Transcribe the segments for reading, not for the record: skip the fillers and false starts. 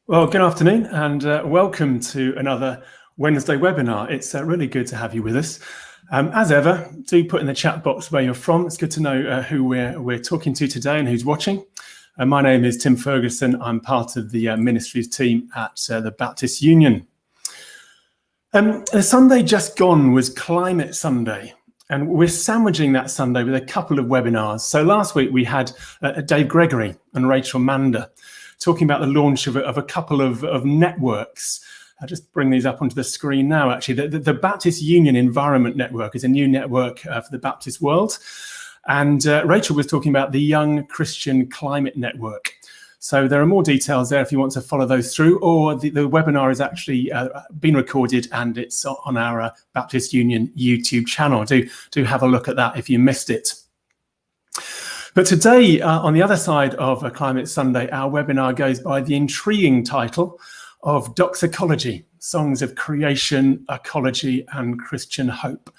Well, good afternoon and welcome to another Wednesday webinar. It's really good to have you with us. As ever, do put in the chat box where you're from. It's good to know who we're talking to today and who's watching. My name is Tim Ferguson. I'm part of the ministries team at the Baptist Union. The Sunday just gone was Climate Sunday, and we're sandwiching that Sunday with a couple of webinars. So last week we had Dave Gregory and Rachel Mander talking about the launch of a couple of networks. I'll just bring these up onto the screen now, actually. The Baptist Union Environment Network is a new network for the Baptist world. And Rachel was talking about the Young Christian Climate Network. So there are more details there if you want to follow those through, or the webinar is actually been recorded and it's on our Baptist Union YouTube channel. Do have a look at that if you missed it. But today, on the other side of Climate Sunday, our webinar goes by the intriguing title of Doxecology, Songs of Creation, Ecology and Christian Hope.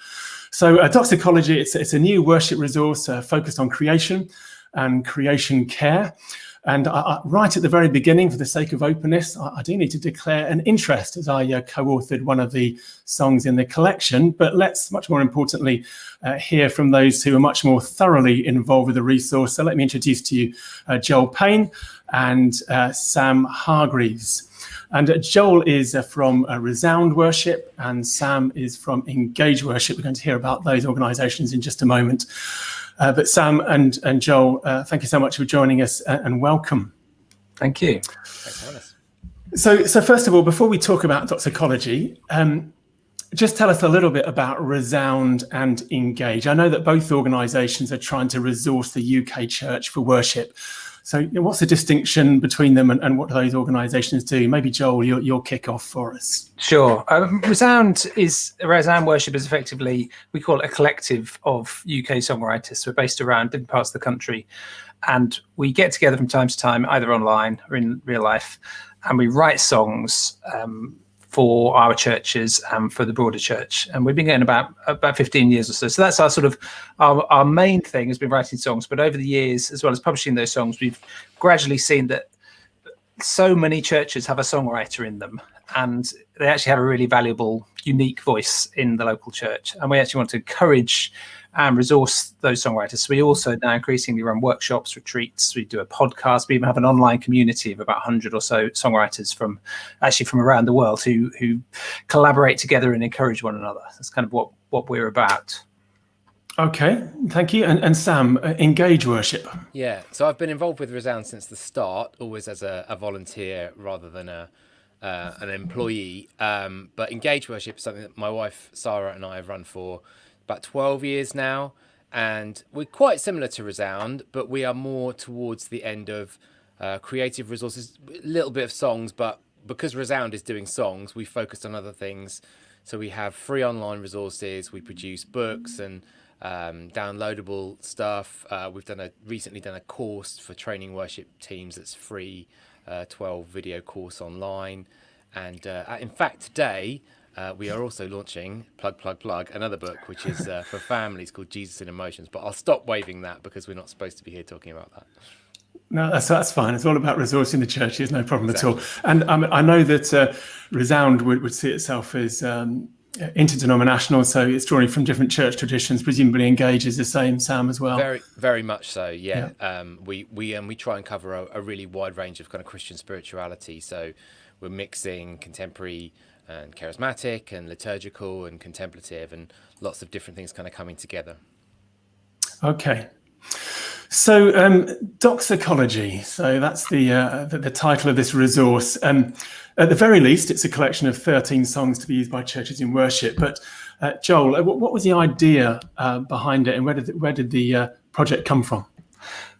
So Doxecology, it's a new worship resource focused on creation and creation care. And right at the very beginning, for the sake of openness, I do need to declare an interest as I co-authored one of the songs in the collection. But let's, much more importantly, hear from those who are much more thoroughly involved with the resource. So let me introduce to you Joel Payne and Sam Hargreaves. And Joel is from Resound Worship and Sam is from Engage Worship. We're going to hear about those organisations in just a moment. But Sam and Joel, thank you so much for joining us and welcome. Thank you. Thanks for having us. So first of all, before we talk about Doxecology, just tell us a little bit about Resound and Engage. I know that both organisations are trying to resource the UK church for worship. So what's the distinction between them and what do those organisations do? Maybe Joel, you'll kick off for us. Sure. Resound Worship is effectively, we call it a collective of UK songwriters. So we're based around different parts of the country, and we get together from time to time, either online or in real life, and we write songs for our churches and for the broader church. And we've been going about 15 years or so. So that's our sort of, our main thing has been writing songs. But over the years, as well as publishing those songs, we've gradually seen that so many churches have a songwriter in them. And they actually have a really valuable, unique voice in the local church. And we actually want to encourage and resource those songwriters. So we also now increasingly run workshops, retreats. We do a podcast. We even have an online community of about 100 or so songwriters from around the world who collaborate together and encourage one another. That's kind of what we're about. Okay, thank you. And Sam, Engage Worship. Yeah, so I've been involved with Resound since the start, always as a volunteer rather than an employee. But Engage Worship is something that my wife Sarah and I have run for about 12 years now, and we're quite similar to Resound, but we are more towards the end of creative resources, a little bit of songs, but because Resound is doing songs, we focused on other things. So we have free online resources, we produce books and downloadable stuff. We've recently done a course for training worship teams that's free, 12 video course online. And in fact, today, we are also launching, plug, another book, which is for families called Jesus in Emotions. But I'll stop waving that because we're not supposed to be here talking about that. No, that's fine. It's all about resourcing the churches, no problem at all. And I know that Resound would see itself as interdenominational, so it's drawing from different church traditions. Presumably Engage is the same, Sam, as well. Very, very much so, yeah. We try and cover a really wide range of kind of Christian spirituality. So we're mixing contemporary and charismatic and liturgical and contemplative and lots of different things kind of coming together. Okay. So Doxecology, so that's the title of this resource. At the very least, it's a collection of 13 songs to be used by churches in worship. But Joel, what was the idea behind it, and where did the project come from?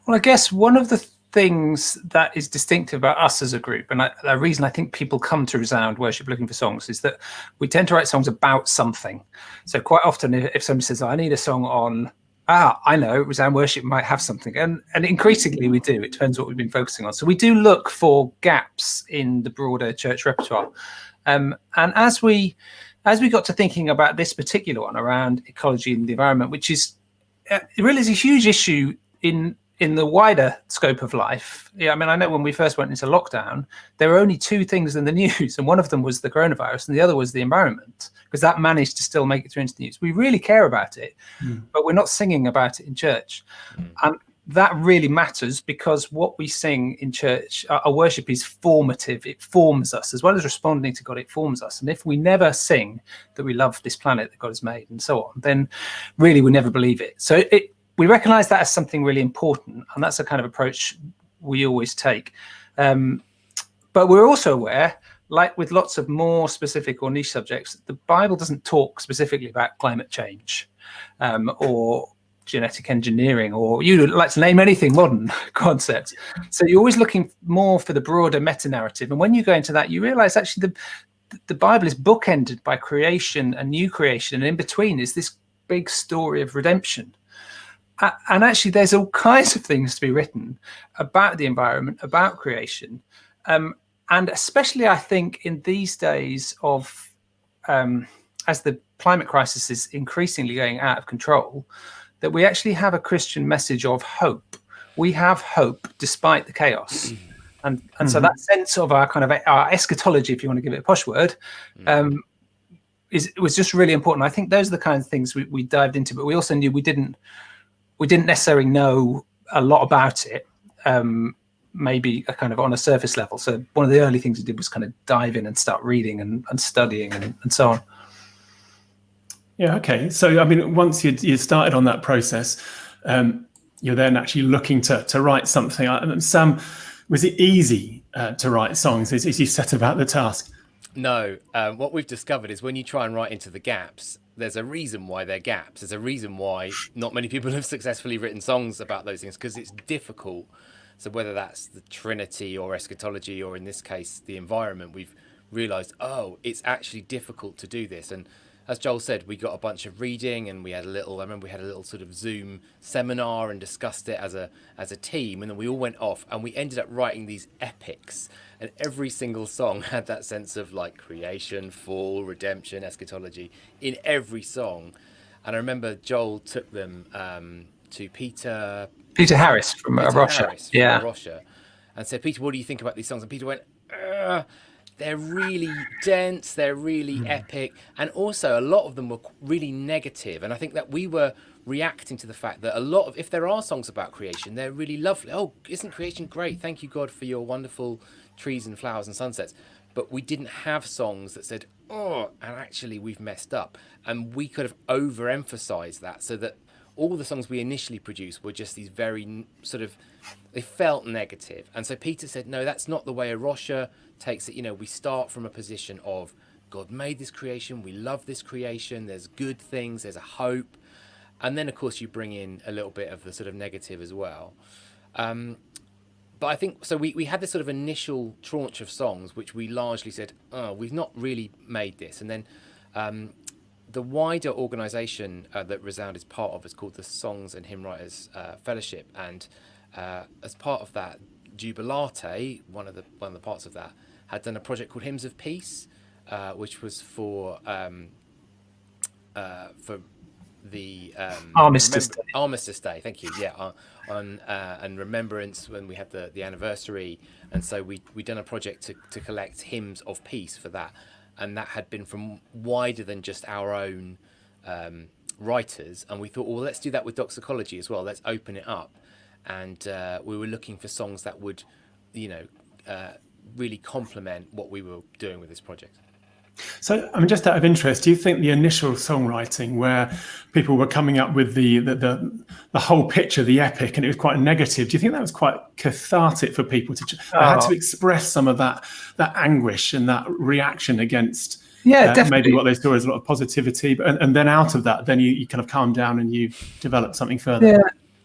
Well, I guess one of the things that is distinctive about us as a group, and the reason I think people come to Resound Worship looking for songs, is that we tend to write songs about something. So quite often, if somebody says, I need a song on, I know, Resound Worship might have something. And increasingly we do. It depends what we've been focusing on. So we do look for gaps in the broader church repertoire. And as we got to thinking about this particular one around ecology and the environment, which is, it really is a huge issue in in the wider scope of life, I mean, I know when we first went into lockdown, there were only two things in the news, and one of them was the coronavirus, and the other was the environment, because that managed to still make it through into the news. We really care about it, but we're not singing about it in church. And that really matters, because what we sing in church, our worship is formative. It forms us. As well as responding to God, it forms us. And if we never sing that we love this planet that God has made and so on, then really we never believe it. So we recognize that as something really important, and that's a kind of approach we always take. But we're also aware, like with lots of more specific or niche subjects, the Bible doesn't talk specifically about climate change or genetic engineering, or you like to name anything modern concept. So you're always looking more for the broader meta-narrative. And when you go into that, you realize actually the Bible is bookended by creation and new creation, and in between is this big story of redemption. And actually, there's all kinds of things to be written about the environment, about creation. And especially, I think, in these days of, as the climate crisis is increasingly going out of control, that we actually have a Christian message of hope. We have hope despite the chaos. And so that sense of our kind of our eschatology, if you want to give it a posh word, it was just really important. I think those are the kinds of things we dived into, but we also knew we didn't necessarily know a lot about it, maybe a kind of on a surface level. So one of the early things we did was kind of dive in and start reading and studying and so on. Yeah, okay. So, I mean, once you started on that process, you're then actually looking to write something. Sam, was it easy to write songs as you set about the task? No. What we've discovered is when you try and write into the gaps, there's a reason why they're gaps. There's a reason why not many people have successfully written songs about those things, because it's difficult. So whether that's the Trinity or eschatology, or in this case, the environment, we've realized, it's actually difficult to do this. And as Joel said, we got a bunch of reading, and I remember we had a little sort of Zoom seminar and discussed it as a team. And then we all went off and we ended up writing these epics. And every single song had that sense of like creation, fall, redemption, eschatology in every song. And I remember Joel took them to Peter Harris from Russia. Russia, and said, Peter, what do you think about these songs? And Peter went, they're really dense, they're really epic, and also a lot of them were really negative. And I think that we were reacting to the fact that a lot of, if there are songs about creation, they're really lovely. Oh, isn't creation great? Thank you, God, for your wonderful trees and flowers and sunsets. But we didn't have songs that said, and actually we've messed up. And we could have overemphasized that, so that all the songs we initially produced were just these very sort of, they felt negative. And so Peter said, no, that's not the way a Rocha takes it. We start from a position of God made this creation, we love this creation, there's good things, there's a hope. And then, of course, you bring in a little bit of the sort of negative as well. But I think, so we had this sort of initial tranche of songs, which we largely said, we've not really made this. And then the wider organisation that Resound is part of is called the Songs and Hymn Writers Fellowship. And as part of that, Jubilate, one of the parts of that, had done a project called Hymns of Peace, which was for the Armistice Day. Thank you. Yeah, and remembrance when we had the anniversary, and so we done a project to collect hymns of peace for that, and that had been from wider than just our own writers, and we thought, well, let's do that with Doxecology as well. Let's open it up, and we were looking for songs that would, really complement what we were doing with this project. So, I mean, just out of interest, do you think the initial songwriting, where people were coming up with the whole picture, the epic, and it was quite negative, do you think that was quite cathartic for people to had to express some of that anguish and that reaction against maybe what they saw as a lot of positivity, and then out of that, then you kind of calm down and you develop something further? Yeah.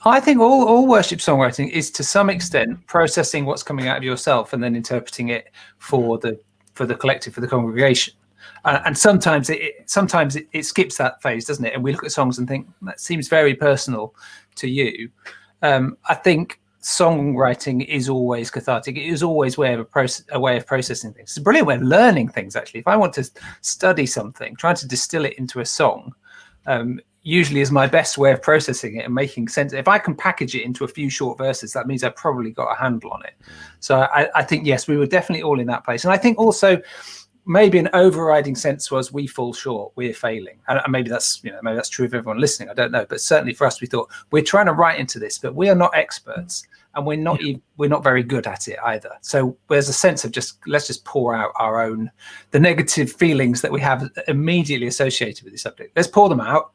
I think all worship songwriting is to some extent processing what's coming out of yourself and then interpreting it for the collective, for the congregation. And sometimes it skips that phase, doesn't it? And we look at songs and think, that seems very personal to you. I think songwriting is always cathartic. It is always a way of processing things. It's a brilliant way of learning things, actually. If I want to study something, trying to distill it into a song, usually is my best way of processing it and making sense. If I can package it into a few short verses, that means I've probably got a handle on it. So I think, yes, we were definitely all in that place. And I think also maybe an overriding sense was we fall short, we're failing. And maybe that's true of everyone listening, I don't know. But certainly for us, we thought we're trying to write into this, but we are not experts. And we're not very good at it either. So there's a sense of let's just pour out the negative feelings that we have immediately associated with this subject. Let's pour them out,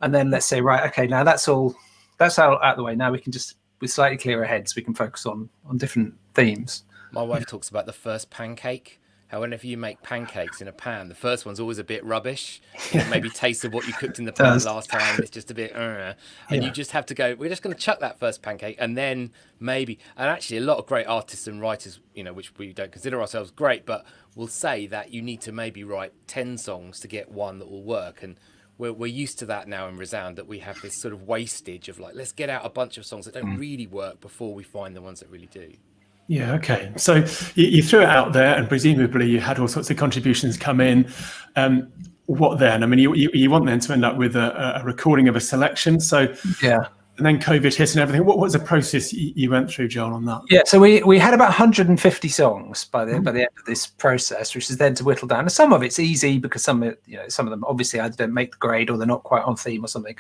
and then let's say, right, okay, now that's all out of the way. Now we can just, with slightly clearer heads, we can focus on different themes. My wife talks about the first pancake. How whenever you make pancakes in a pan, the first one's always a bit rubbish. Maybe taste of what you cooked in the pan last time. It's just a bit, and you just have to go, we're just going to chuck that first pancake, and then maybe, and actually a lot of great artists and writers, which we don't consider ourselves great, but will say that you need to maybe write 10 songs to get one that will work. And we're used to that now in Resound, that we have this sort of wastage of let's get out a bunch of songs that don't really work before we find the ones that really do. Yeah, okay. So you threw it out there, and presumably you had all sorts of contributions come in. What then? I mean, you want then to end up with a recording of a selection. So yeah. And then COVID hit and everything. What was the process you went through, Joel, on that? Yeah, so we had about 150 songs by the end of this process, which is then to whittle down. And some of it's easy because some of them obviously either don't make the grade or they're not quite on theme or something.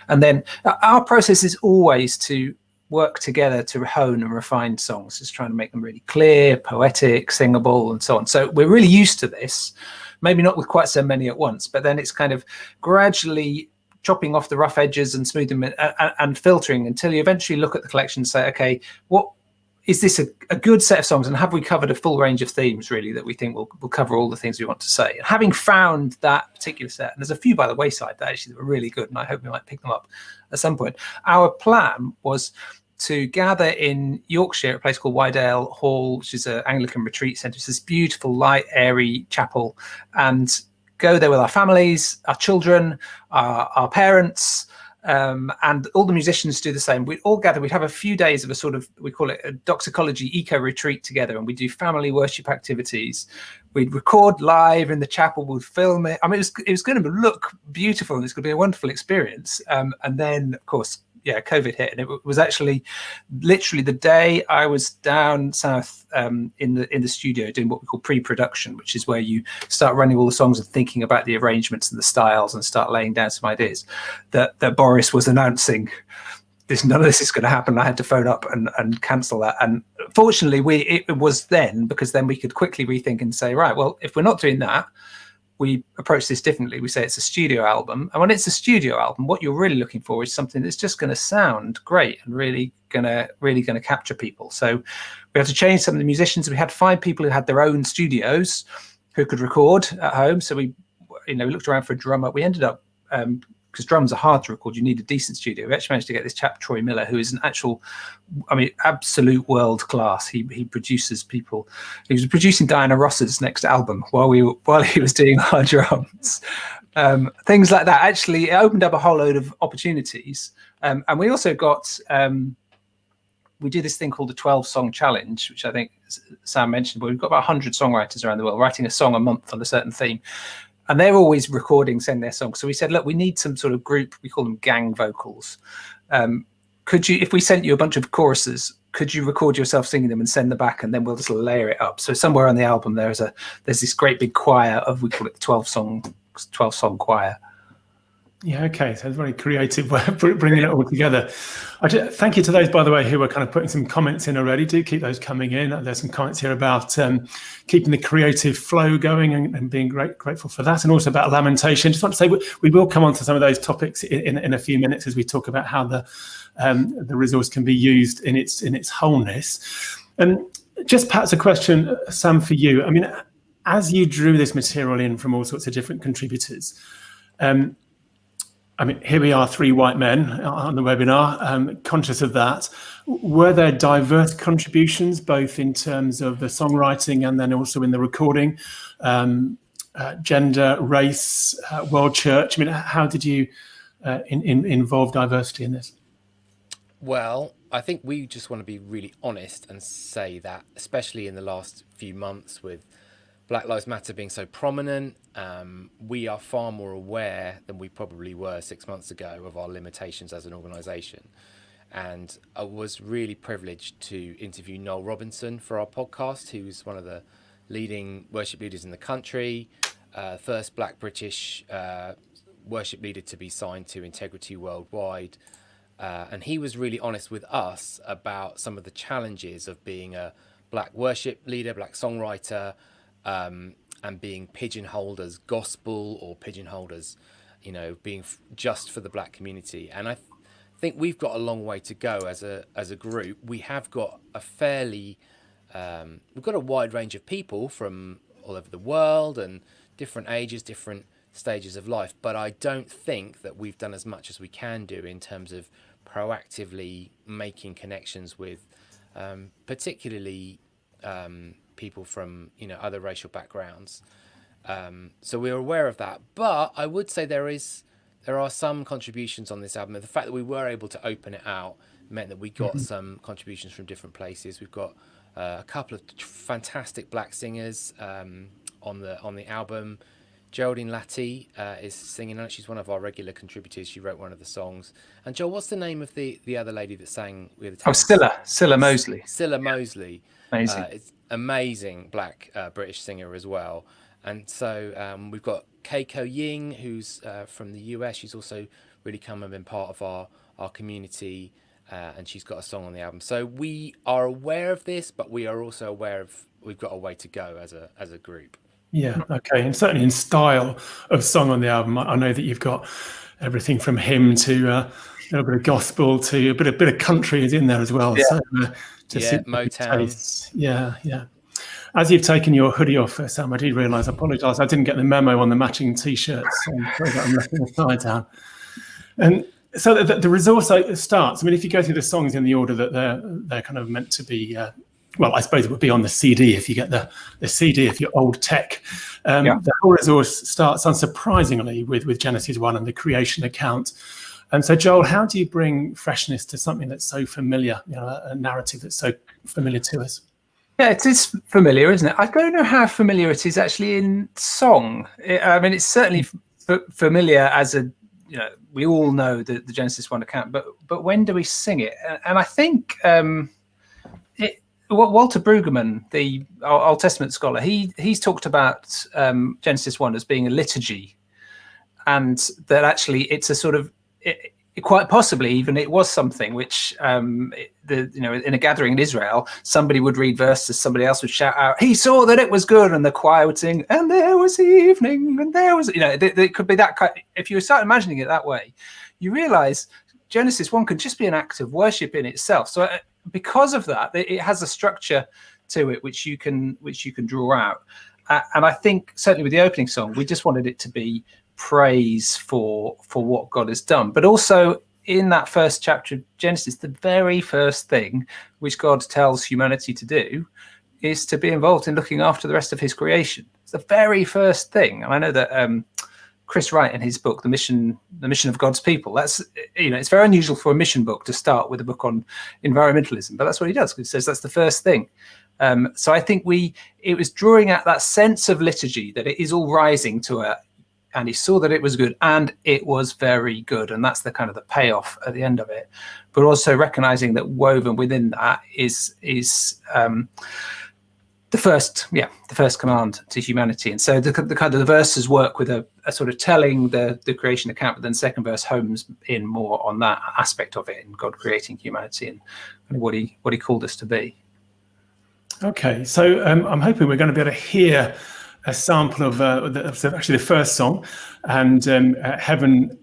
And then our process is always to work together to hone and refine songs, just trying to make them really clear, poetic, singable, and so on. So we're really used to this, maybe not with quite so many at once, but then it's kind of gradually chopping off the rough edges and smoothing and filtering until you eventually look at the collection and say, okay, what is this a good set of songs, and have we covered a full range of themes really that we think will cover all the things we want to say? And having found that particular set, and there's a few by the wayside that actually were really good, and I hope we might pick them up at some point. Our plan was to gather in Yorkshire, a place called Wydale Hall, which is an Anglican retreat centre. It's this beautiful, light, airy chapel, and go there with our families, our children, our parents, and all the musicians do the same. We'd all gather. We'd have a few days of a sort of, we call it a Doxecology eco retreat together, and we do family worship activities. We'd record live in the chapel. We'd film it. I mean, it was going to look beautiful, and it's going to be a wonderful experience. And then, of course, yeah, COVID hit, and it was actually literally the day I was down south in the studio doing what we call pre-production, which is where you start running all the songs and thinking about the arrangements and the styles and start laying down some ideas. That Boris was announcing none of this is going to happen. I had to phone up and cancel that. And fortunately, it was then, because then we could quickly rethink and say, right, well, if we're not doing that, we approach this differently. We say it's a studio album. And when it's a studio album, what you're really looking for is something that's just going to sound great and really going to capture people. So we had to change some of the musicians. We had 5 people who had their own studios who could record at home. So we looked around for a drummer. We ended up, because drums are hard to record, you need a decent studio. We actually managed to get this chap, Troy Miller, who is an actual, absolute world class. He produces people. He was producing Diana Ross's next album while he was doing our drums. Things like that. Actually, it opened up a whole load of opportunities. And we also got, we do this thing called the 12-song challenge, which I think Sam mentioned, but we've got about 100 songwriters around the world writing a song a month on a certain theme. And they're always recording, send their songs. So we said, look, we need some sort of group. We call them gang vocals. Could you, if we sent you a bunch of choruses, could you record yourself singing them and send them back, and then we'll just layer it up? So somewhere on the album, there's this great big choir of, we call it the 12-song choir. Yeah, okay. So it's very creative way of bringing it all together. Thank you to those, by the way, who are kind of putting some comments in already. Do keep those coming in. There's some comments here about keeping the creative flow going and being grateful for that, and also about lamentation. Just want to say we will come on to some of those topics in a few minutes as we talk about how the resource can be used in its wholeness. And just perhaps a question, Sam, for you. I mean, as you drew this material in from all sorts of different contributors, here we are, 3 white men on the webinar, conscious of that. Were there diverse contributions, both in terms of the songwriting and then also in the recording, gender, race, world church? I mean, how did you involve diversity in this? Well, I think we just want to be really honest and say that, especially in the last few months with Black Lives Matter being so prominent, we are far more aware than we probably were 6 months ago of our limitations as an organisation. And I was really privileged to interview Noel Robinson for our podcast, who's one of the leading worship leaders in the country, first Black British worship leader to be signed to Integrity Worldwide. And he was really honest with us about some of the challenges of being a Black worship leader, Black songwriter, and being pigeonholed as gospel or pigeonholed as, being just for the Black community. And I think we've got a long way to go as a group. We have got we've got a wide range of people from all over the world and different ages, different stages of life. But I don't think that we've done as much as we can do in terms of proactively making connections with particularly people from other racial backgrounds. So we're aware of that. But I would say there are some contributions on this album. And the fact that we were able to open it out meant that we got some contributions from different places. We've got a couple of fantastic Black singers on the album. Geraldine Latty is singing on it. She's one of our regular contributors. She wrote one of the songs. And Joel, what's the name of the other lady that sang with the Scilla Mosley. Scilla Mosley. Amazing. It's amazing Black British singer as well. And so we've got Keiko Ying, who's from the US. She's also really come and been part of our community, and she's got a song on the album. So we are aware of this, but we are also aware of we've got a way to go as a group. Yeah, okay. And certainly in style of song on the album, I know that you've got everything from hymn to a little bit of gospel to a bit of country is in there as well. Yeah. So, Motown. Yeah. As you've taken your hoodie off, Sam, I do realise, I apologise, I didn't get the memo on the matching T-shirts. So I'm looking the side down. And so the resource starts. I mean, if you go through the songs in the order that they're kind of meant to be. Well, I suppose it would be on the CD if you get the CD if you're old tech. The whole resource starts, unsurprisingly, with Genesis 1 and the creation account. And so, Joel, how do you bring freshness to something that's so familiar, a narrative that's so familiar to us? Yeah, it is familiar, isn't it? I don't know how familiar it is actually in song. I mean, it's certainly familiar as we all know the Genesis 1 account, but when do we sing it? And I think Walter Brueggemann, the Old Testament scholar, he's talked about Genesis 1 as being a liturgy, and that actually it's a sort of quite possibly even it was something which in a gathering in Israel, somebody would read verses, somebody else would shout out, "He saw that it was good," and the choir would sing, "And there was evening, and there was," it could be that kind. If you start imagining it that way, you realize Genesis 1 could just be an act of worship in itself. So because of that, it has a structure to it which you can draw out. And I think certainly with the opening song, we just wanted it to be praise for what God has done. But also in that first chapter of Genesis, the very first thing which God tells humanity to do is to be involved in looking after the rest of his creation. It's the very first thing. And I know that Chris Wright in his book, The Mission of God's People, that's, it's very unusual for a mission book to start with a book on environmentalism, but that's what he does. He says that's the first thing. So I think it was drawing out that sense of liturgy, that it is all rising to and he saw that it was good, and it was very good. And that's the kind of the payoff at the end of it. But also recognizing that woven within that is the first command to humanity. And so the kind of the verses work with a sort of telling the creation account, but then second verse homes in more on that aspect of it, and God creating humanity and what he called us to be. Okay, so I'm hoping we're going to be able to hear a sample of actually the first song, and Heaven's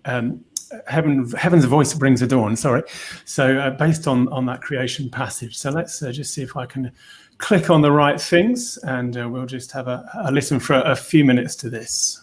Voice Brings the Dawn. Sorry, so based on that creation passage. So let's just see if I can click on the right things, and we'll just have a listen for a few minutes to this.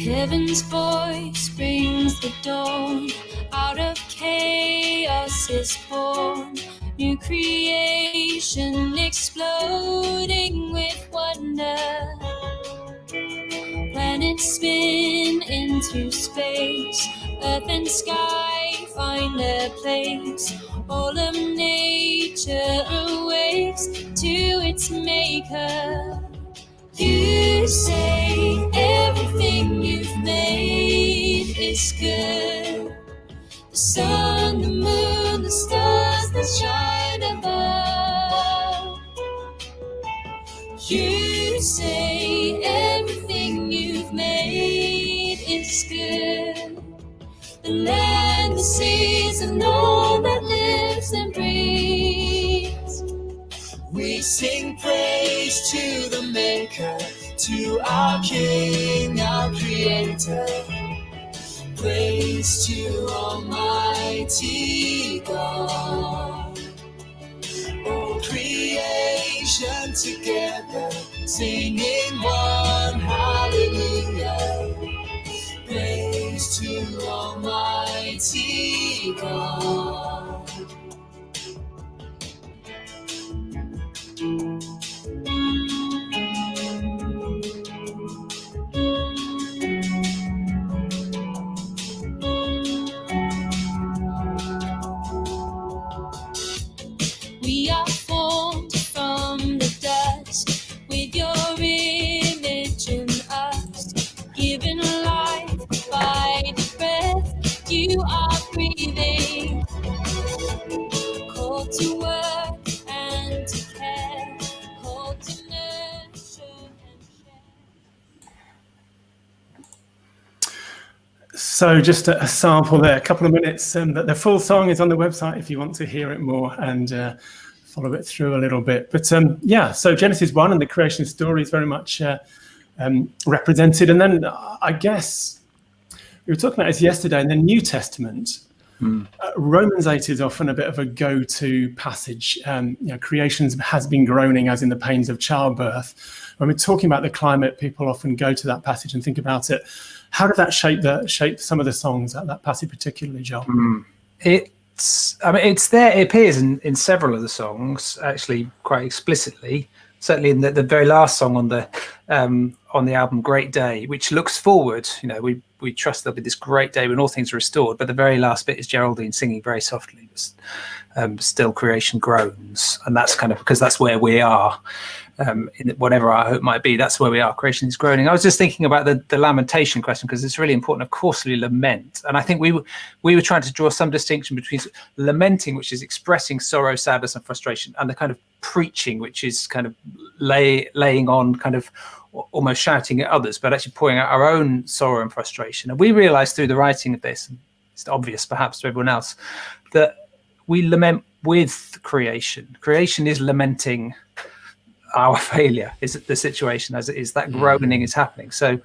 Heaven's voice brings the dawn out of chaos. Jesus is born, new creation exploding with wonder. Planets spin into space, earth and sky find their place. All of nature awakes to its maker. You say everything you've made is good. The sun, the moon, the stars that shine above. You say everything you've made is good. The land, the seas, and all that lives and breathes. We sing praise to the Maker, to our King, our Creator. Praise to Almighty God. All creation together, singing one hallelujah. Praise to Almighty God. We are formed from the dust, with your image in us, given life by the breath you are breathing, called to work and to care, called to nurture and share. So just a sample there, a couple of minutes. The full song is on the website if you want to hear it more and follow it through a little bit. But yeah, so Genesis 1 and the creation story is very much represented. And then I guess we were talking about this yesterday in the New Testament. Romans 8 is often a bit of a go-to passage. Creation has been groaning as in the pains of childbirth. When we're talking about the climate, people often go to that passage and think about it. How did that shape some of the songs, that passage particularly, Joel? It's there. It appears in several of the songs, actually, quite explicitly. Certainly in the very last song on the album, "Great Day," which looks forward. We trust there'll be this great day when all things are restored. But the very last bit is Geraldine singing very softly, "Still creation groans," and that's kind of because that's where we are. In whatever our hope might be, that's where we are. Creation is groaning. I was just thinking about the lamentation question because it's really important. Of course, we lament, and I think we were trying to draw some distinction between lamenting, which is expressing sorrow, sadness, and frustration, and the kind of preaching, which is kind of laying on, kind of almost shouting at others, but actually pouring out our own sorrow and frustration. And we realised through the writing of this, and it's obvious perhaps to everyone else, that we lament with creation. Creation is lamenting our failure, is the situation as it is, that groaning is happening. So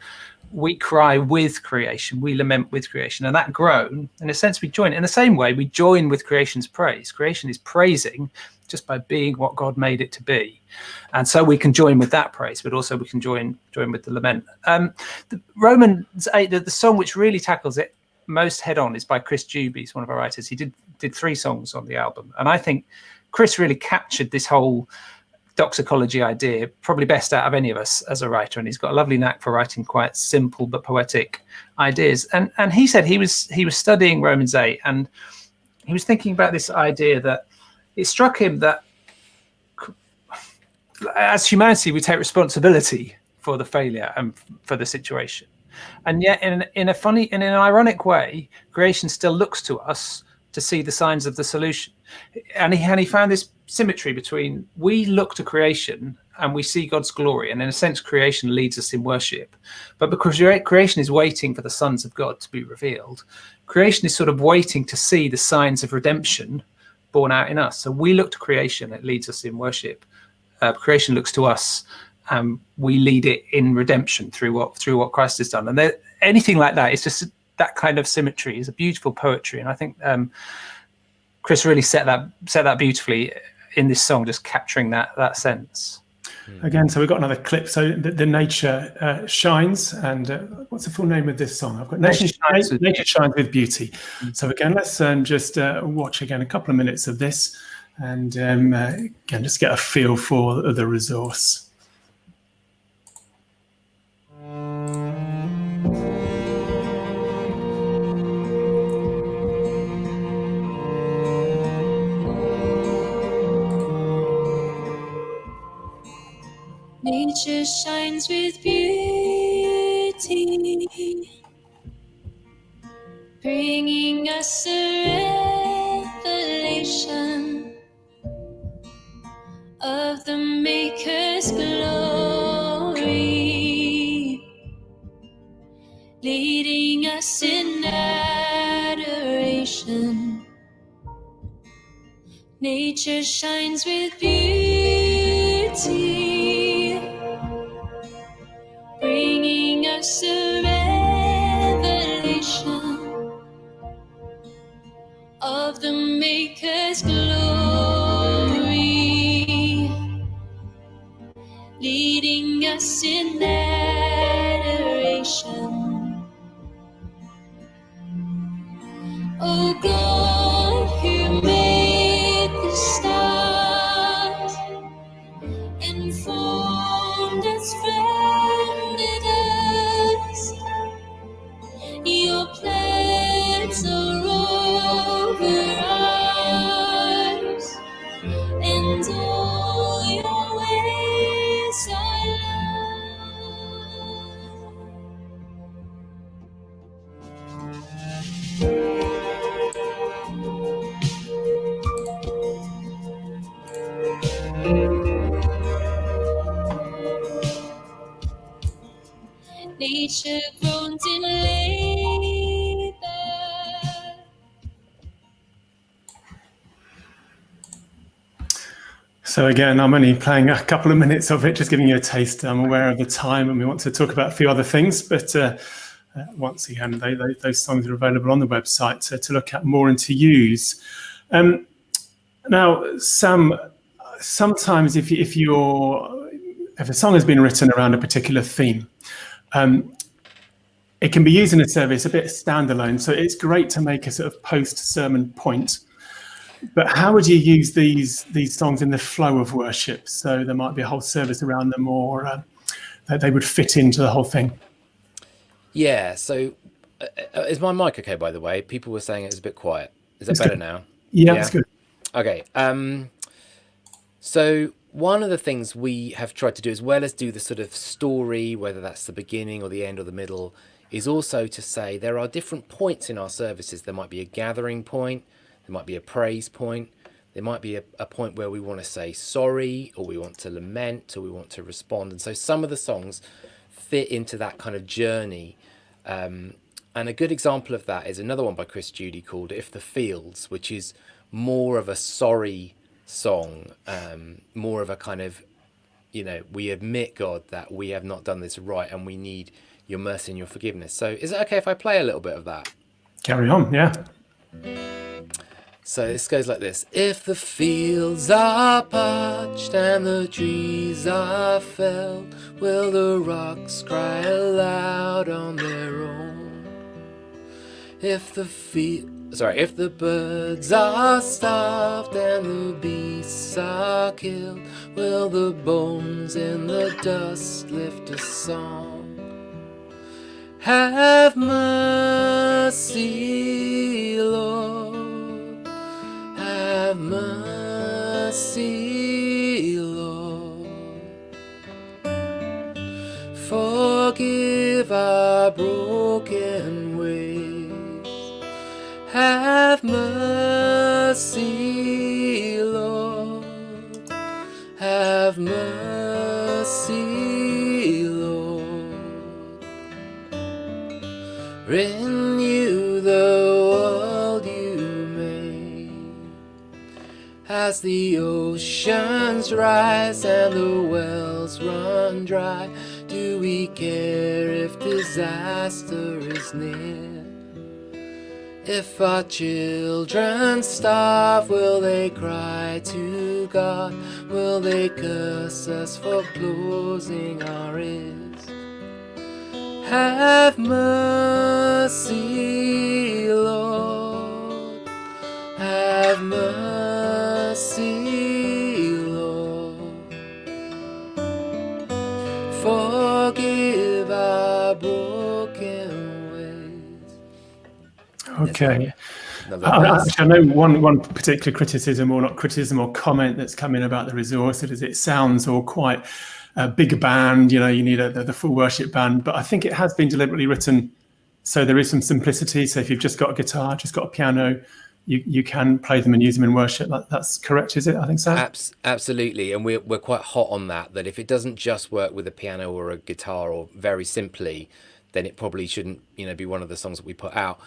we cry with creation, we lament with creation, and that groan, in a sense, we join. In the same way, we join with creation's praise. Creation is praising just by being what God made it to be, and so we can join with that praise, but also we can join with the lament. The Romans 8, the song which really tackles it most head on is by Chris Juby. He's one of our writers. He did 3 songs on the album, and I think Chris really captured this whole Doxecology idea probably best out of any of us as a writer, and he's got a lovely knack for writing quite simple but poetic ideas. And he said he was studying Romans 8, and he was thinking about this idea that it struck him that as humanity we take responsibility for the failure and for the situation, and yet in an ironic way, creation still looks to us to see the signs of the solution. And he found this symmetry between, we look to creation and we see God's glory, and in a sense creation leads us in worship, but because creation is waiting for the sons of God to be revealed, creation is sort of waiting to see the signs of redemption born out in us. So we look to creation, it leads us in worship. Creation looks to us and we lead it in redemption through what Christ has done. And anything like that, it's just that kind of symmetry is a beautiful poetry, and I think Chris really set that beautifully in this song, just capturing that sense. Again, so we've got another clip. So the nature shines, and what's the full name of this song? I've got Nature Shines with Beauty. So again, let's just watch again a couple of minutes of this, and again, just get a feel for the resource. Nature shines with beauty, bringing us a revelation of the Maker's glory, leading us in adoration. Nature shines with beauty, bringing us a revelation of the Maker's glory, leading us in adoration. Oh God, who made the stars and formed us, founded us, your plans are over ours, and all your ways are nature groans in labor. So again, I'm only playing a couple of minutes of it, just giving you a taste. I'm aware of the time, and we want to talk about a few other things. But once again, those songs are available on the website to look at more and to use. Now, Sam, sometimes if a song has been written around a particular theme, it can be used in a service a bit standalone. So it's great to make a sort of post-sermon point. But how would you use these songs in the flow of worship? So there might be a whole service around them, or that they would fit into the whole thing. Yeah. So is my mic okay, by the way? People were saying it was a bit quiet. Is that better now? Yeah, that's good. Okay. So one of the things we have tried to do, as well as do the sort of story, whether that's the beginning or the end or the middle, is also to say there are different points in our services. There might be a gathering point. There might be a praise point. There might be a point where we want to say sorry, or we want to lament, or we want to respond. And so some of the songs fit into that kind of journey. And a good example of that is another one by Chris Judy called If the Fields, which is more of a sorry song, more of a kind of, we admit, God, that we have not done this right and we need your mercy and your forgiveness. So is it okay if I play a little bit of that? Carry on, yeah. So this goes like this. If the fields are parched and the trees are felled, will the rocks cry aloud on their own? If the birds are starved and the beasts are killed, will the bones in the dust lift a song? Have mercy, Lord. Have mercy, Lord. Forgive our broken ways. Have mercy, Lord. Have mercy, Lord. Renew the world you made. As the oceans rise and the wells run dry, do we care if disaster is near? If our children starve, will they cry to God? Will they curse us for closing our ears? Have mercy, Lord. Have mercy, Lord. Forgive our broken ways. Okay. Another verse. Actually, I know one particular criticism, or not criticism, or comment that's come in about the resource is it sounds all quite a big band. You know, you need the full worship band, but I think it has been deliberately written so there is some simplicity. So if you've just got a guitar, just got a piano, you can play them and use them in worship. That's correct, is it? I think so. Absolutely, and we're quite hot on that. That if it doesn't just work with a piano or a guitar or very simply, then it probably shouldn't, be one of the songs that we put out.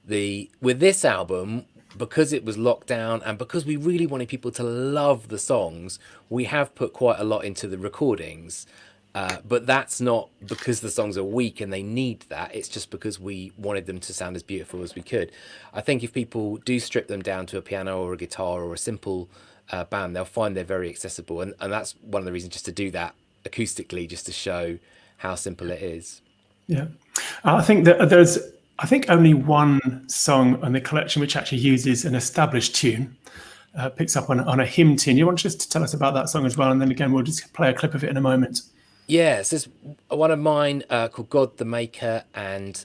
With this album, because it was locked down and because we really wanted people to love the songs, we have put quite a lot into the recordings. But that's not because the songs are weak and they need that. It's just because we wanted them to sound as beautiful as we could. I think if people do strip them down to a piano or a guitar or a simple band, they'll find they're very accessible. And that's one of the reasons just to do that acoustically, just to show how simple it is. Yeah. I think that there's only one song on the collection which actually uses an established tune, picks up on a hymn tune. You want just to tell us about that song as well? And then again, we'll just play a clip of it in a moment. Yes, there's one of mine called God the Maker, and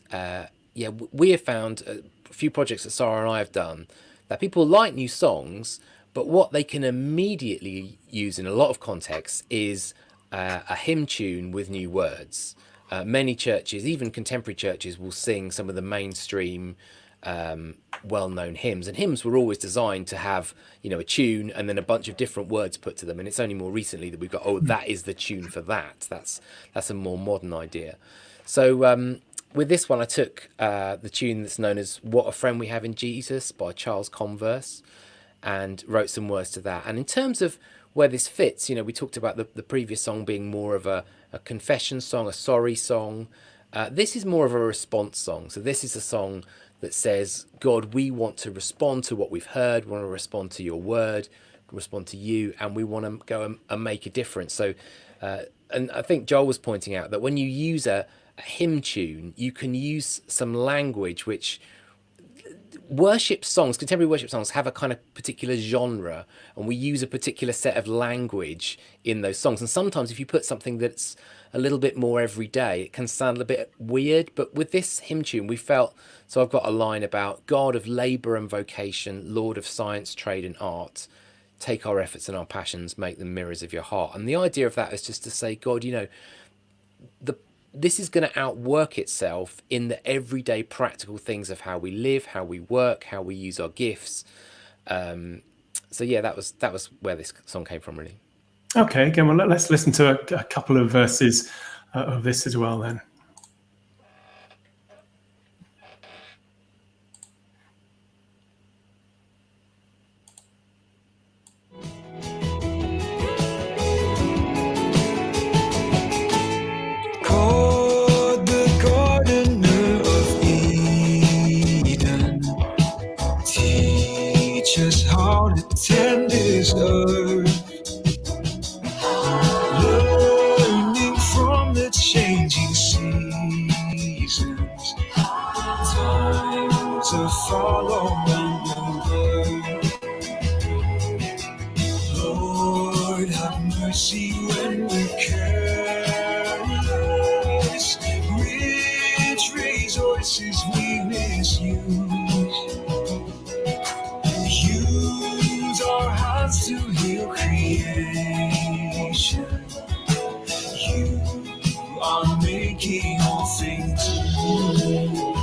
we have found a few projects that Sarah and I have done that people like new songs, but what they can immediately use in a lot of contexts is a hymn tune with new words. Many churches, even contemporary churches, will sing some of the mainstream well-known hymns, and hymns were always designed to have a tune and then a bunch of different words put to them, and it's only more recently that we've got that is the tune for that's a more modern idea. So with this one I took the tune that's known as What a Friend We Have in Jesus by Charles Converse and wrote some words to that. And in terms of where this fits, we talked about the previous song being more of a confession song, a sorry song. This is more of a response song. So this is a song that says, God, we want to respond to what we've heard, we want to respond to your word, respond to you, and we want to go and make a difference. So, and I think Joel was pointing out that when you use a hymn tune, you can use some language which contemporary worship songs have a kind of particular genre, and we use a particular set of language in those songs. And sometimes if you put something that's a little bit more everyday, it can sound a bit weird. But with this hymn tune, we felt, so I've got a line about God of labour and vocation, Lord of science, trade and art, take our efforts and our passions, make them mirrors of your heart. And the idea of that is just to say, God, this is going to outwork itself in the everyday practical things of how we live, how we work, how we use our gifts. So yeah, that was where this song came from, really. Okay, again, well, let's listen to a couple of verses of this as well then. God, the gardener of Eden, teach us how to tend this earth, learning from the changing seasons, times of follow and revert. Lord, have mercy when we're careless, rich resources we misuse. Use our hands to heal creation. You are making all things new.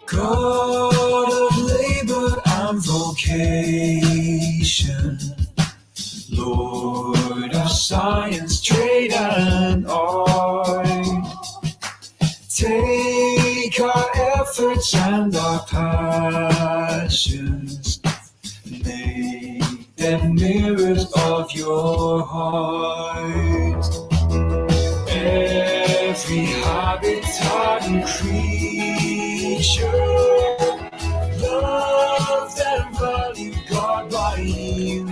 God of labor and vocation, Lord of science, trade and art, take our efforts and our passions, make the mirrors of your heart. Every habitat and creature loves and values God by you.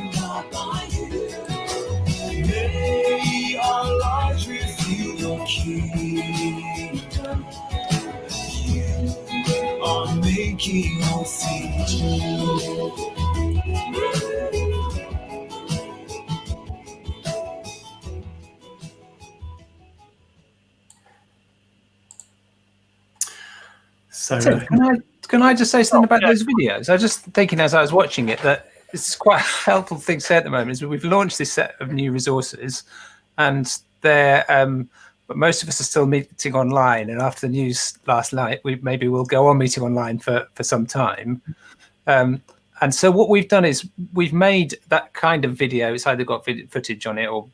May our lives reveal your kingdom. You are making all things new. So, So can I just say something about those videos? I was just thinking as I was watching it that it's quite a helpful thing to say at the moment is we've launched this set of new resources, and they're but most of us are still meeting online. And after the news last night, maybe we'll go on meeting online for some time. And so what we've done is we've made that kind of video. It's either got video footage on it or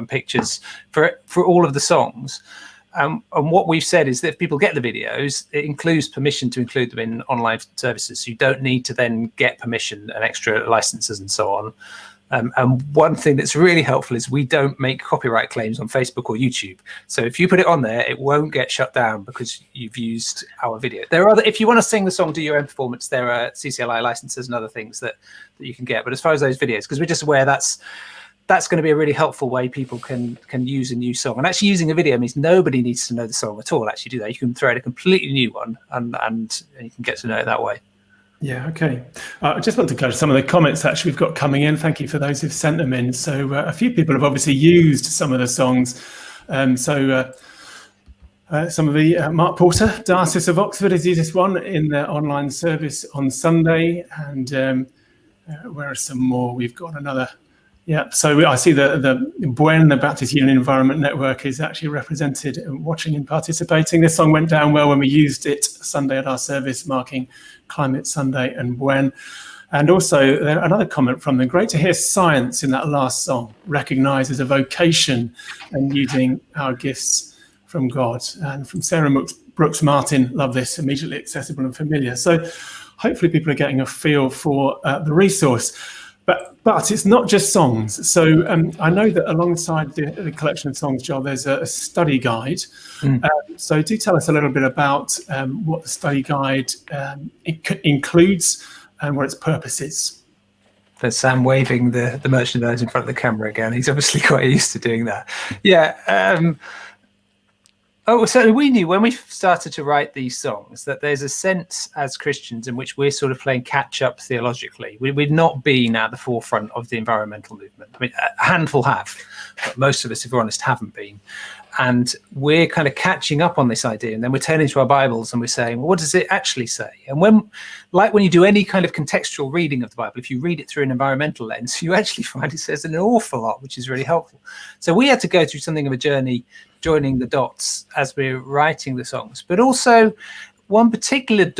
pictures for all of the songs. And what we've said is that if people get the videos, it includes permission to include them in online services. So you don't need to then get permission and extra licenses and so on. And one thing that's really helpful is we don't make copyright claims on Facebook or YouTube. So if you put it on there, it won't get shut down because you've used our video. There are other, if you want to sing the song, do your own performance, there are CCLI licenses and other things that you can get. But as far as those videos, because we're just aware that's going to be a really helpful way people can use a new song. And actually using a video means nobody needs to know the song at all. Actually do that. You can throw in a completely new one and you can get to know it that way. yeah, okay. I just want to go to some of the comments actually we've got coming in. Thank you for those who've sent them in. So a few people have obviously used some of the songs. Some of the Mark Porter, Diocese of Oxford, has used this one in their online service on Sunday. And where are some more? We've got another. Yeah, so I see the Buen, the Baptist Union Environment Network, is actually represented, watching and participating. This song went down well when we used it Sunday at our service, marking Climate Sunday and Buen. And also another comment from them, great to hear science in that last song, recognised as a vocation and using our gifts from God. And from Sarah Brooks Martin, love this, immediately accessible and familiar. So hopefully people are getting a feel for the resource. But it's not just songs. So I know that alongside the collection of songs, Joel, there's a study guide. So do tell us a little bit about what the study guide includes and what its purpose is. There's Sam waving the merchandise in front of the camera again. He's obviously quite used to doing that. Yeah. So we knew when we started to write these songs that there's a sense as Christians in which we're sort of playing catch up theologically. We've not been at the forefront of the environmental movement. I mean, a handful have, but most of us, if we're honest, haven't been. And we're kind of catching up on this idea. And then we're turning to our Bibles and we're saying, well, what does it actually say? And when you do any kind of contextual reading of the Bible, if you read it through an environmental lens, you actually find it says an awful lot, which is really helpful. So we had to go through something of a journey, joining the dots as we're writing the songs. But also one particular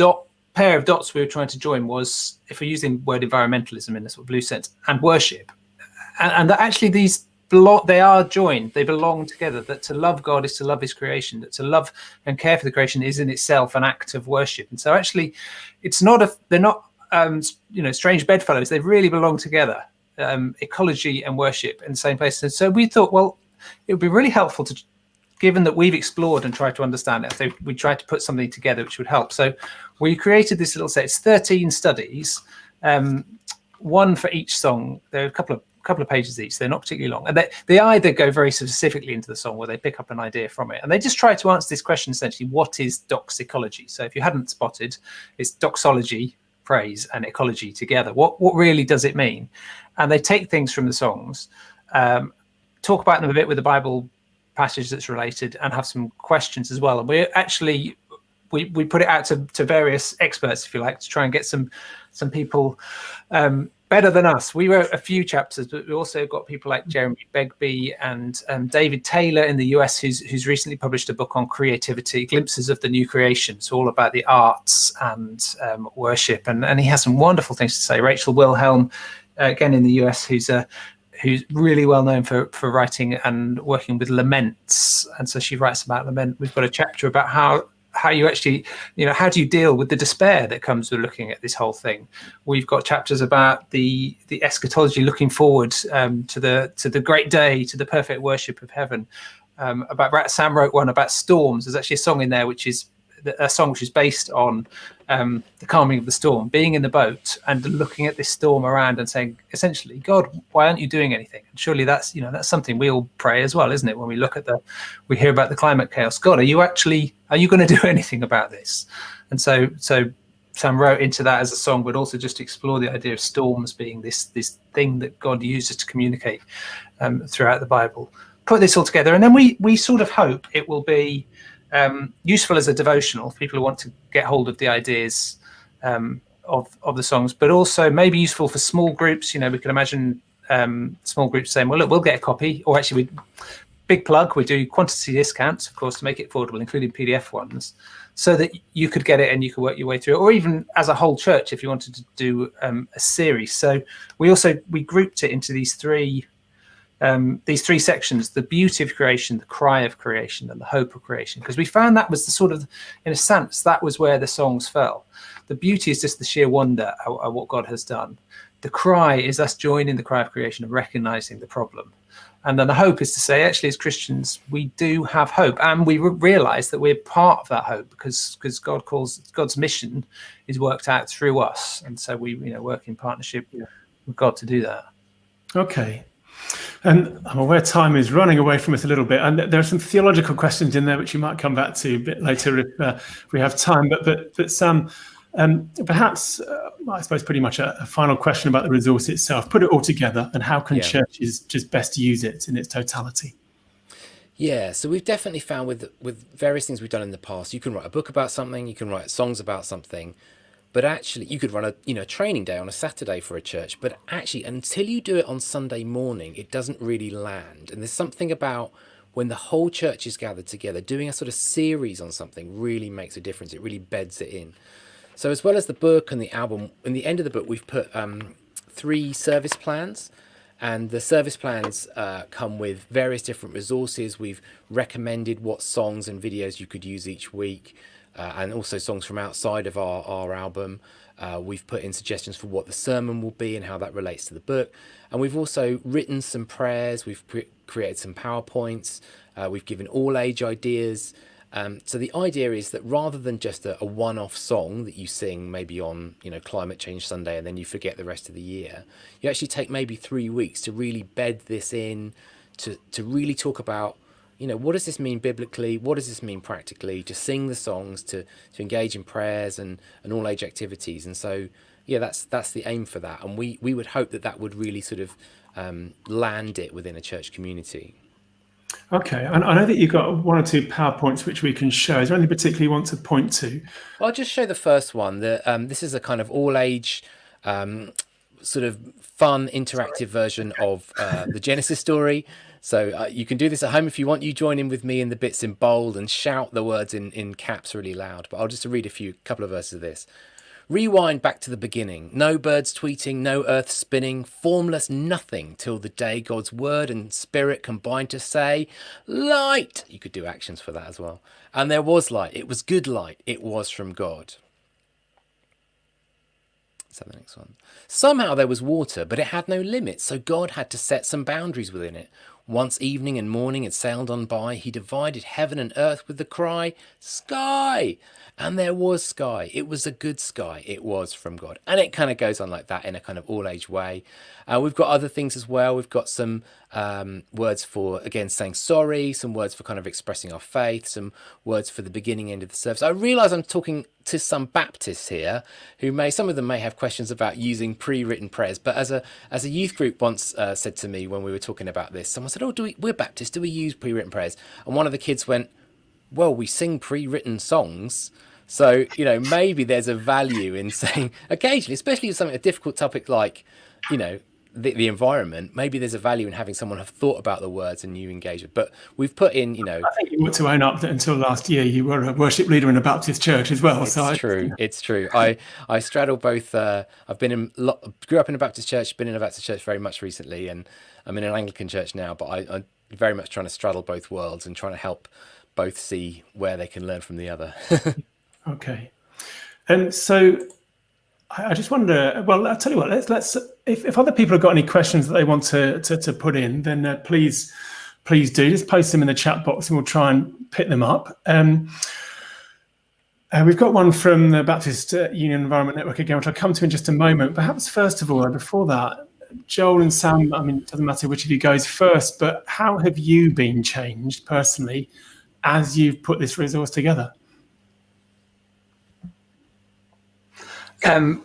pair of dots we were trying to join was, if we're using the word environmentalism in a sort of blue sense, and worship. And that actually they are joined, they belong together, that to love God is to love his creation, that to love and care for the creation is in itself an act of worship. And so actually they're not strange bedfellows, they really belong together, ecology and worship in the same place. And so we thought, well, it would be really helpful to, given that we've explored and tried to understand it, so we tried to put something together which would help. So we created this little set. It's 13 studies, one for each song. There are a couple of pages each. They're not particularly long, and they either go very specifically into the song or they pick up an idea from it, and they just try to answer this question essentially: what is doxecology? So if you hadn't spotted, it's doxology, praise, and ecology together. What really does it mean? And they take things from the songs, talk about them a bit with the Bible passage that's related, and have some questions as well. And we actually we put it out to various experts, if you like, to try and get some people better than us. We wrote a few chapters, but we also got people like Jeremy Begbie and David Taylor in the US, who's recently published a book on creativity, Glimpses of the New Creation. It's all about the arts and worship, and he has some wonderful things to say. Rachel Wilhelm, again in the US, who's really well known for writing and working with laments, and so she writes about lament. We've got a chapter about how how you actually, how do you deal with the despair that comes with looking at this whole thing? We've got chapters about the eschatology, looking forward to the great day, to the perfect worship of heaven. Sam wrote one about storms. There's actually a song in there which is based on the calming of the storm, being in the boat and looking at this storm around and saying, essentially, God, why aren't you doing anything? And surely that's something we all pray as well, isn't it? When we look at we hear about the climate chaos, God, are you going to do anything about this? And so Sam wrote into that as a song, but also just explore the idea of storms being this thing that God uses to communicate throughout the Bible. Put this all together, and then we sort of hope it will be useful as a devotional for people who want to get hold of the ideas of the songs, but also maybe useful for small groups. We can imagine small groups saying, well, look, we'll get a copy, or actually, big plug, we do quantity discounts, of course, to make it affordable, including PDF ones, so that you could get it and you could work your way through it, or even as a whole church if you wanted to do a series. So we grouped it into these three sections: the beauty of creation, the cry of creation, and the hope of creation, because we found that was the sort of, in a sense, that was where the songs fell. The beauty is just the sheer wonder at what God has done. The cry is us joining the cry of creation and recognizing the problem. And then the hope is to say, actually, as Christians, we do have hope, and we realize that we're part of that hope because God's mission is worked out through us, and so we work in partnership with God to do that. Okay. And I'm aware time is running away from us a little bit, and there are some theological questions in there which you might come back to a bit later if we have time. But Sam, perhaps I suppose pretty much a final question about the resource itself. Put it all together, and how can churches just best use it in its totality? Yeah, so we've definitely found with various things we've done in the past, you can write a book about something, you can write songs about something. But actually, you could run a training day on a Saturday for a church. But actually, until you do it on Sunday morning, it doesn't really land. And there's something about when the whole church is gathered together, doing a sort of series on something really makes a difference. It really beds it in. So as well as the book and the album, in the end of the book, we've put 3 service plans. And the service plans come with various different resources. We've recommended what songs and videos you could use each week. And also songs from outside of our album. We've put in suggestions for what the sermon will be and how that relates to the book. And we've also written some prayers. We've created some PowerPoints. We've given all age ideas. So the idea is that rather than just a one-off song that you sing maybe on Climate Change Sunday and then you forget the rest of the year, you actually take maybe 3 weeks to really bed this in, to really talk about what does this mean biblically? What does this mean practically? To sing the songs, to engage in prayers and all age activities. And so, that's the aim for that. And we would hope that would really sort of land it within a church community. Okay, and I know that you've got 1 or 2 PowerPoints which we can show. Is there anything particularly you want to point to? I'll just show the first one. This is a kind of all-age sort of fun, interactive version of the Genesis story. So you can do this at home if you want. You join in with me in the bits in bold and shout the words in caps really loud. But I'll just read a couple of verses of this. Rewind back to the beginning. No birds tweeting, no earth spinning, formless nothing till the day God's word and spirit combined to say, light. You could do actions for that as well. And there was light. It was good light. It was from God. So the next one. Somehow there was water, but it had no limits, so God had to set some boundaries within it. Once evening and morning had sailed on by, he divided heaven and earth with the cry, sky! And there was sky. It was a good sky. It was from God. And it kind of goes on like that in a kind of all-age way. We've got other things as well. We've got some words for, again, saying sorry, some words for kind of expressing our faith, some words for the beginning end of the service. I realise I'm talking to some Baptists here who some of them may have questions about using pre-written prayers. But as a youth group once said to me when we were talking about this, someone said, we're Baptists, do we use pre-written prayers? And one of the kids went, well, we sing pre-written songs. So, maybe there's a value in saying occasionally, especially with a difficult topic like, the environment, maybe there's a value in having someone have thought about the words and you engage with. But we've put in, I think you want to own up that until last year you were a worship leader in a Baptist church as well. It's true. I straddle both. I've grew up in a Baptist church, been in a Baptist church very much recently, and I'm in an Anglican church now. But I very much trying to straddle both worlds and trying to help both see where they can learn from the other. Okay. And so I just wonder, well, I'll tell you what, let's if other people have got any questions that they want to put in, then please do. Just post them in the chat box and we'll try and pick them up. We've got one from the Baptist Union Environment Network again, which I'll come to in just a moment. Perhaps first of all, before that, Joel and Sam, I mean, it doesn't matter which of you goes first, but how have you been changed personally as you've put this resource together? I mean,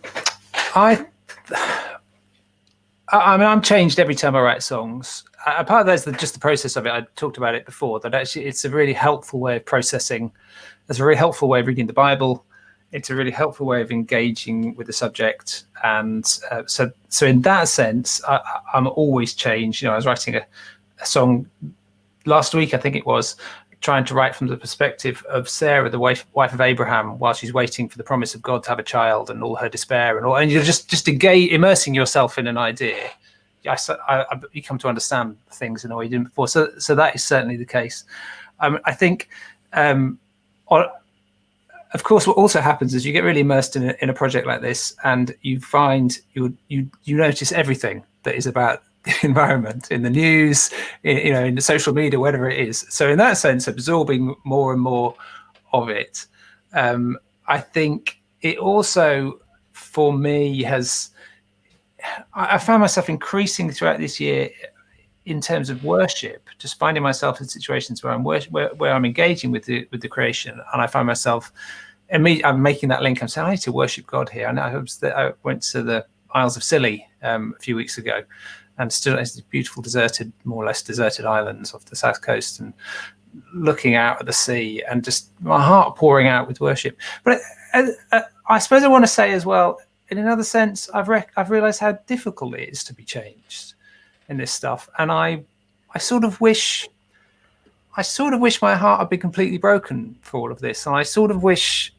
I'm changed every time I write songs. Part of that is just the process of it. I talked about it before, that actually it's a really helpful way of processing. It's a very helpful way of reading the Bible. It's a really helpful way of engaging with the subject. And so in that sense, I'm always changed. I was writing a song last week, I think it was, trying to write from the perspective of Sarah, the wife of Abraham, while she's waiting for the promise of God to have a child and all her despair and you're just immersing yourself in an idea. You come to understand things in a way you didn't before. So that is certainly the case. I think, of course, what also happens is you get really immersed in a project like this, and you find you notice everything that is about the environment in the news, in the social media, whatever it is. So in that sense, absorbing more and more of it, I think it also, for me, I found myself increasing throughout this year in terms of worship, just finding myself in situations where I'm engaging with the creation, and I find myself, I'm making that link. I'm saying I need to worship God here. And I went to the Isles of Scilly a few weeks ago, and still it's beautiful more or less deserted islands off the south coast, and looking out at the sea, and just my heart pouring out with worship. But I suppose I want to say as well, in another sense, I've realised how difficult it is to be changed in this stuff, and I sort of wish my heart had been completely broken for all of this, and I sort of wish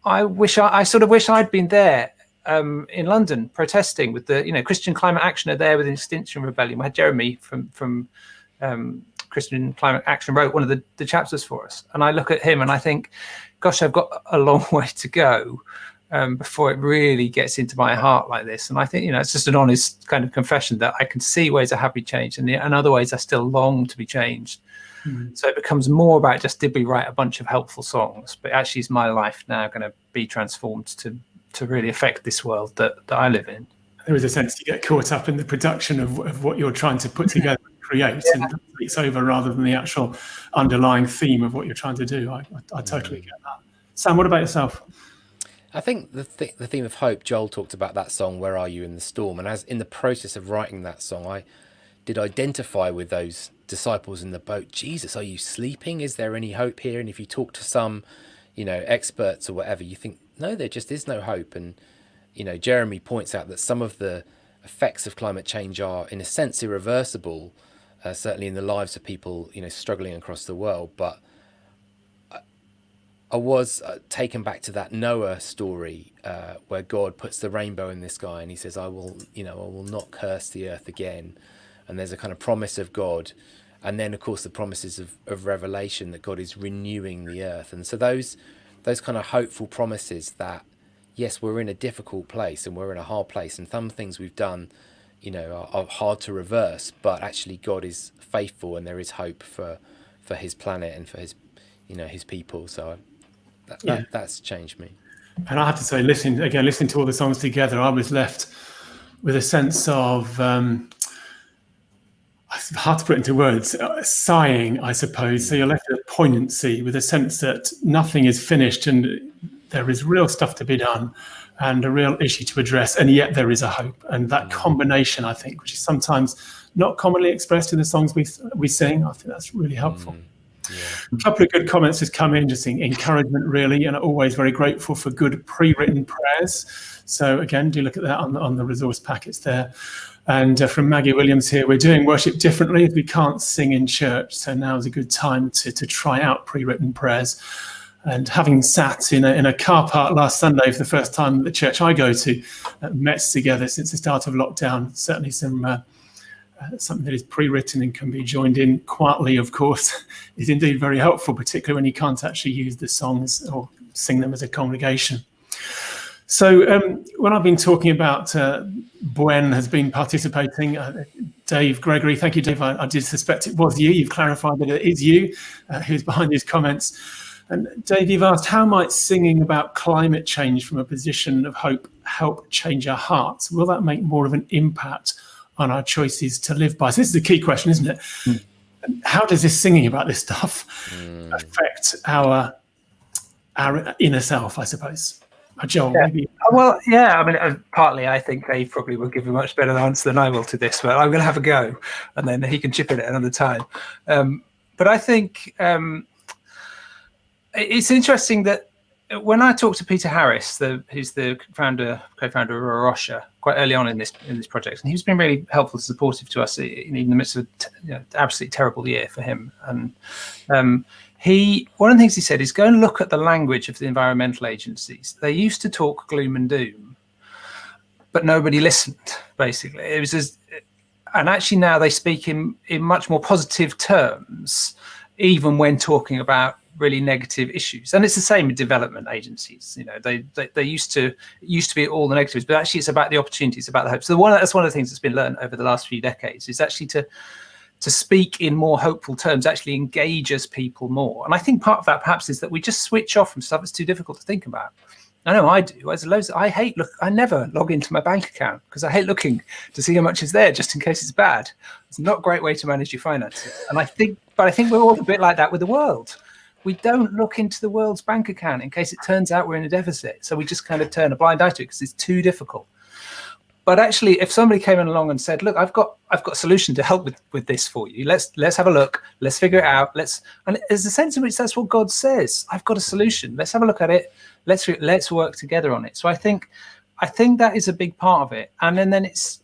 I'd been there in London protesting with the Christian Climate Action are there with Extinction Rebellion. We had Jeremy from Christian Climate Action wrote one of the chapters for us, and I look at him and I think, gosh, I've got a long way to go before it really gets into my heart like this. And I think it's just an honest kind of confession that I can see ways I have been changed, and other ways I still long to be changed. Mm-hmm. So it becomes more about just, did we write a bunch of helpful songs, but actually is my life now going to be transformed to really affect this world that I live in? There is a sense you get caught up in the production of what you're trying to put together and create, and it's over rather than the actual underlying theme of what you're trying to do. I totally get that. Sam, what about yourself? I think the theme of hope, Joel talked about that song, Where Are You in the Storm? And as in the process of writing that song, I did identify with those disciples in the boat. Jesus, are you sleeping? Is there any hope here? And if you talk to some, experts or whatever, you think, no, there just is no hope. And, Jeremy points out that some of the effects of climate change are, in a sense, irreversible, certainly in the lives of people, struggling across the world. But I was taken back to that Noah story where God puts the rainbow in the sky and he says, I will not curse the earth again. And there's a kind of promise of God. And then, of course, the promises of Revelation that God is renewing the earth. And so those kind of hopeful promises that, yes, we're in a difficult place and we're in a hard place. And some things we've done, are hard to reverse. But actually, God is faithful and there is hope for his planet and for his people. So that's changed me. And I have to say, listening to all the songs together, I was left with a sense of, it's hard to put into words, sighing, I suppose. So you're left with a poignancy, with a sense that nothing is finished and there is real stuff to be done and a real issue to address, and yet there is a hope. And that combination, I think, which is sometimes not commonly expressed in the songs we sing, I think that's really helpful. Yeah. A couple of good comments has come in, just encouragement really, and always very grateful for good pre-written prayers. So again, do look at that on the resource packets there. And from Maggie Williams here, we're doing worship differently as we can't sing in church. So now is a good time to try out pre-written prayers. And having sat in a car park last Sunday for the first time at the church I go to, Met's together since the start of lockdown, certainly some something that is pre-written and can be joined in quietly, of course, is indeed very helpful, particularly when you can't actually use the songs or sing them as a congregation. So when I've been talking about Bwen has been participating, Dave Gregory, thank you, Dave. I did suspect it was you. You've clarified that it is you who's behind these comments. And Dave, you've asked, how might singing about climate change from a position of hope help change our hearts? Will that make more of an impact on our choices to live by? So this is a key question, isn't it? Mm. How does this singing about this stuff affect our inner self, I suppose? Joel, maybe. Well, yeah, I mean, partly I think Dave probably will give a much better answer than I will to this, but I'm going to have a go, and then he can chip in at another time. But I think it's interesting that when I talked to Peter Harris, who's the co-founder of Arosha, quite early on in this project, and he's been really helpful and supportive to us in the midst of an absolutely terrible year for him. And one of the things he said is go and look at the language of the environmental agencies. They used to talk gloom and doom, but nobody listened. Basically, it was and actually now they speak in much more positive terms, even when talking about really negative issues. And it's the same with development agencies. They used to be all the negatives, but actually it's about the opportunities, about the hope. So that's one of the things that's been learned over the last few decades is actually to speak in more hopeful terms actually engages people more. And I think part of that perhaps is that we just switch off from stuff that's too difficult to think about. I know I do. I never log into my bank account because I hate looking to see how much is there just in case it's bad. It's not a great way to manage your finances. And I think we're all a bit like that with the world. We don't look into the world's bank account in case it turns out we're in a deficit. So we just kind of turn a blind eye to it because it's too difficult. But actually, if somebody came along and said, "Look, I've got a solution to help with this for you. Let's have a look. Let's figure it out. And there's a sense in which that's what God says. I've got a solution. Let's have a look at it. Let's work together on it." So I think that is a big part of it. And then it's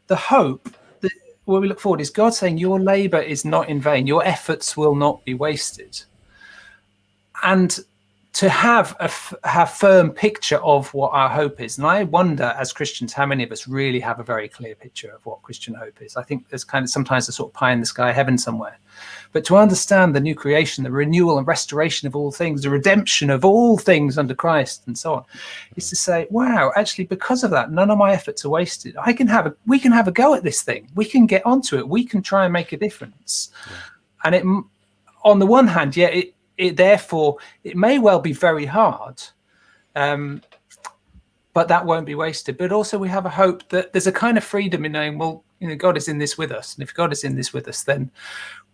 the hope that where we look forward is God saying, "Your labor is not in vain. Your efforts will not be wasted." And to have a firm picture of what our hope is. And I wonder, as Christians, how many of us really have a very clear picture of what Christian hope is. I think there's kind of sometimes a sort of pie in the sky heaven somewhere. But to understand the new creation, the renewal and restoration of all things, the redemption of all things under Christ and so on, is to say, wow, actually, because of that, none of my efforts are wasted. We can have a go at this thing. We can get onto it. We can try and make a difference. Yeah. And it, on the one hand, therefore, it may well be very hard, but that won't be wasted. But also we have a hope that there's a kind of freedom in knowing, well, God is in this with us. And if God is in this with us, then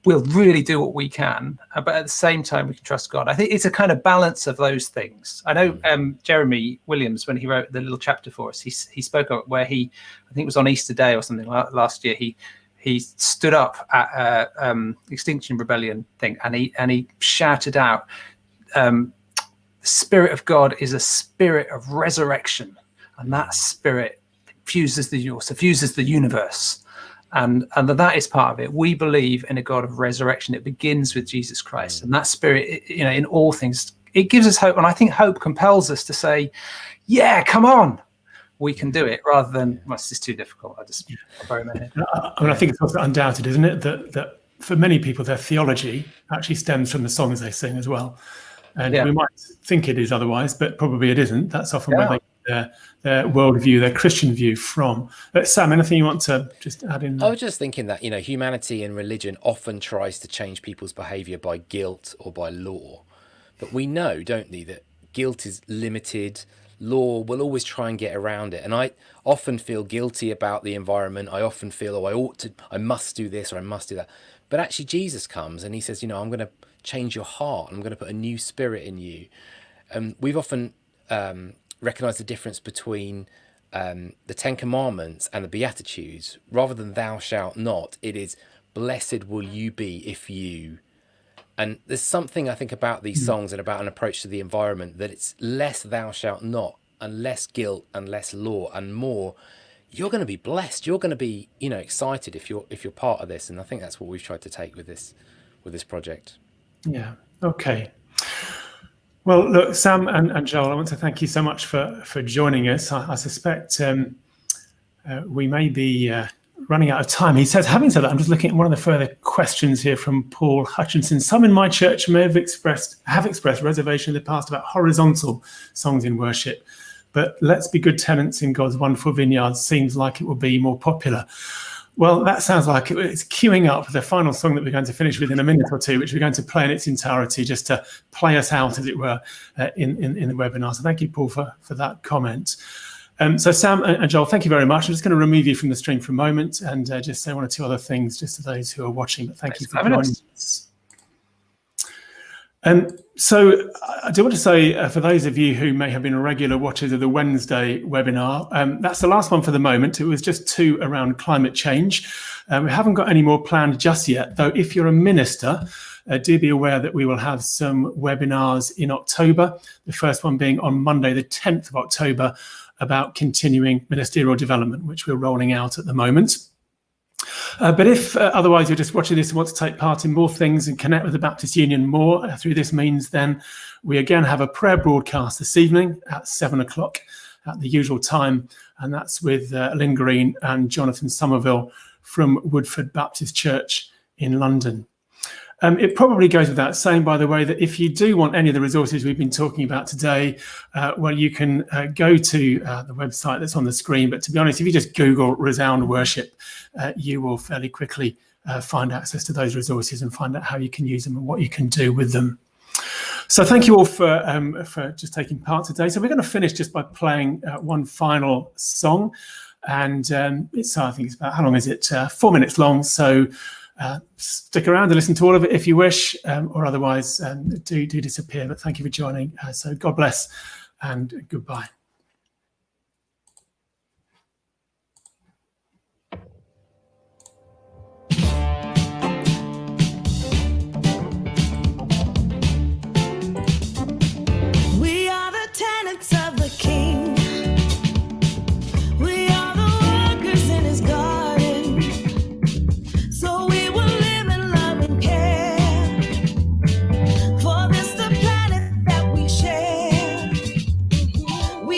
we'll really do what we can. But at the same time, we can trust God. I think it's a kind of balance of those things. I know Jeremy Williams, when he wrote the little chapter for us, he spoke of where I think it was on Easter Day or something last year, he stood up at Extinction Rebellion thing, and he shouted out, "The Spirit of God is a spirit of resurrection, and that spirit fuses the universe, and that is part of it. We believe in a God of resurrection. It begins with Jesus Christ, and that spirit, in all things, it gives us hope. And I think hope compels us to say, yeah, come on. We can do it, rather than, well, it's just too difficult. I'll bury my head. I think it's also undoubted, isn't it, that for many people, their theology actually stems from the songs they sing as well. And we might think it is otherwise, but probably it isn't. That's often where they get their worldview, their Christian view from. Sam, anything you want to just add in there? I was just thinking that, humanity and religion often tries to change people's behaviour by guilt or by law. But we know, don't we, that guilt is limited. Law will always try and get around it. And I often feel guilty about the environment. I often feel, I must do this or I must do that. But actually Jesus comes and he says, I'm going to change your heart. I'm going to put a new spirit in you. We've often recognized the difference between the Ten Commandments and the Beatitudes. Rather than thou shalt not, it is blessed will you be if you. And there's something I think about these songs and about an approach to the environment, that it's less thou shalt not and less guilt and less law and more you're going to be blessed. You're going to be, excited if you're part of this. And I think that's what we've tried to take with this project. Yeah. Okay. Well, look, Sam and Joel, I want to thank you so much for joining us. I suspect we may be running out of time. He says, having said that, I'm just looking at one of the further questions here from Paul Hutchinson. Some in my church may have expressed reservation in the past about horizontal songs in worship, but let's be good tenants in God's wonderful vineyard seems like it will be more popular. Well, that sounds like it's queuing up the final song that we're going to finish with in a minute or two, which we're going to play in its entirety, just to play us out, as it were, in the webinar. So thank you, Paul, for that comment. So Sam and Joel, thank you very much. I'm just going to remove you from the stream for a moment and just say one or two other things just to those who are watching. But thank you for joining us. So I do want to say, for those of you who may have been regular watchers of the Wednesday webinar, that's the last one for the moment. It was just 2 around climate change. We haven't got any more planned just yet, though. If you're a minister, do be aware that we will have some webinars in October, the first one being on Monday, the 10th of October, about continuing ministerial development, which we're rolling out at the moment. But if otherwise you're just watching this and want to take part in more things and connect with the Baptist Union more through this means, then we again have a prayer broadcast this evening at 7 o'clock at the usual time. And that's with Lynn Green and Jonathan Somerville from Woodford Baptist Church in London. It probably goes without saying, by the way, that if you do want any of the resources we've been talking about today, well, you can go to the website that's on the screen. But to be honest, if you just Google Resound Worship, you will fairly quickly find access to those resources and find out how you can use them and what you can do with them. So thank you all for just taking part today. So we're going to finish just by playing one final song. And it's, I think it's about, how long is it? 4 minutes long. So stick around and listen to all of it if you wish, or otherwise do disappear. But thank you for joining. So God bless and goodbye. We are the tenants of the King. We are the workers in his garden. So we will live in love and care. For this the planet that we share. We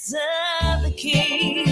serve the King.